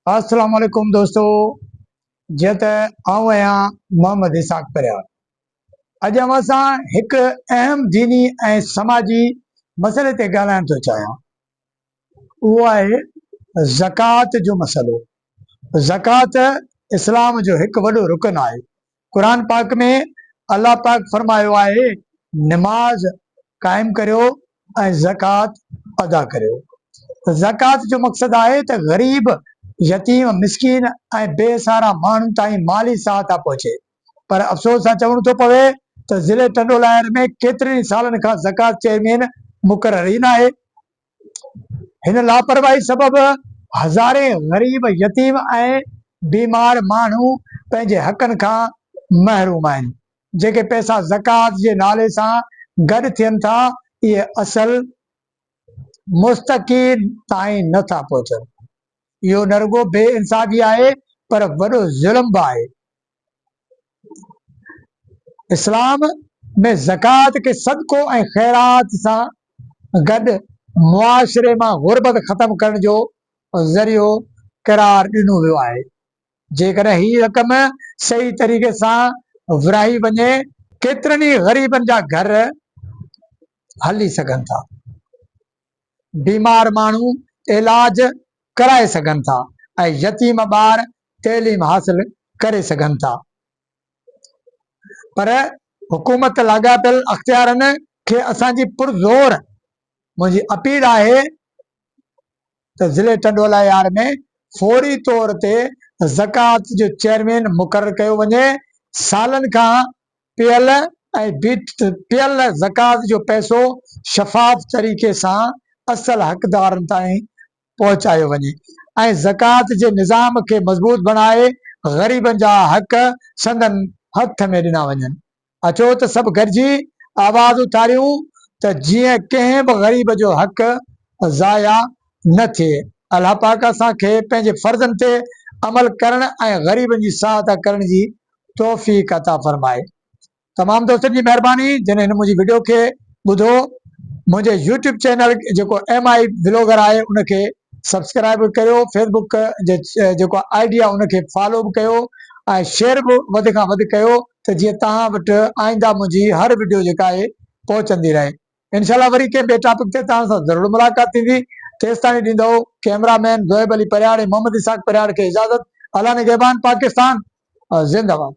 अस्सलाम वालेकुम दोस्तों। जीअं त आउं आहियां मोहम्मद इसाक परियार। अॼु असां हिकु अहम दीनी ऐं समाजी मसइले ते ॻाल्हाइण थो चाहियां। उहो आहे ज़कात जो मसइलो। ज़कात इस्लाम जो हिकु वॾो रुकन आहे। क़ुरान पाक में अल्लाह पाक फरमायो आहे, नमाज़ क़ाइमु करियो ऐं ज़कात अदा करियो। ज़कात जो मक़सदु आहे त ग़रीब, यतीम, मिसकीन ऐं बेसहारा माण्हुनि ताईं माली सहायता पहुचे। पर अफ़सोस सां चवणो थो पवे त ज़िले टंडोलायर में केतिरनि सालनि खां ज़कात चेयरमैन मुक़रर ई न आहे। हिन लापरवाही सबबि हज़ारे ग़रीब, यतीम ऐं बीमार माण्हू पंहिंजे हक़नि खां महरूम आहिनि। जेके पैसा ज़कात जे नाले सां गॾु थियनि था, इहे असल मुस्तक़ीन ताईं नथा पहुचनि। इहो न रुगो बेइंसाफ़ी आहे, पर वॾो ज़ुल्म बि आहे। इस्लाम में ज़कात खे सदको ऐं ख़ैरात सां गॾु मुआशरे मां ग़ुर्बत ख़तमु करण जो ज़रियो क़रार ॾिनो वियो आहे। जेकॾहिं हीअ रक़म सही तरीक़े सां विरहाई वञे, केतिरनि ई ग़रीबनि जा घर हली सघनि था। बीमार माण्हू इलाज कराए सघनि था ऐं यतीम ॿार तइलीम हासिल करे सघनि था। पर हुकूमत लाॻापियल अख़्तियारनि खे असांजी पुरज़ोर मुंहिंजी अपील आहे त ज़िले टंडोलायर में फौरी तौर ते ज़कात जो चेयरमैन मुक़रर कयो वञे। सालनि खां पियल ज़कात जो पैसो शफ़ाफ़ तरीक़े सां असल हक़दारनि ताईं पहुचायो वञे ऐं ज़कात जे निज़ाम खे मज़बूत बणाए ग़रीबनि जा हक़ संदन हथ में ॾिना वञनि। अचो त सभु गॾिजी आवाज़ उथारियूं त जीअं कंहिं बि ग़रीब जो हक़ ज़ाया न थिए। अल्लाह पाक असांखे पंहिंजे फ़र्ज़नि ते अमल करण ऐं ग़रीबनि जी सहायता करण जी तौफ़ीक़ अता फरमाए। तमामु दोस्तनि जी महिरबानी जिन हिन मुंहिंजी वीडियो खे ॿुधो। मुंहिंजे यूट्यूब चैनल जेको MI व्लॉगर आहे उनखे सब्सक्राइब करियो, फेसबुक जेको ID आहे उनखे फॉलो बि कयो ऐं शेयर बि वधि खां वधि कयो त जीअं तव्हां वटि आईंदा मुंहिंजी हर वीडियो जेका आहे पहुचंदी रहे। इंशाल्लाह वरी कंहिं ॿिए टॉपिक ते तव्हां सां ज़रूरु मुलाक़ात थींदी। तेसि ताईं ॾींदो कैमरामैन ज़ोएब अली परियार ऐं मोहम्मद इसाक परियार खे इजाज़त। अल्लाह निगहबान। पाकिस्तान ज़िंदाबाद।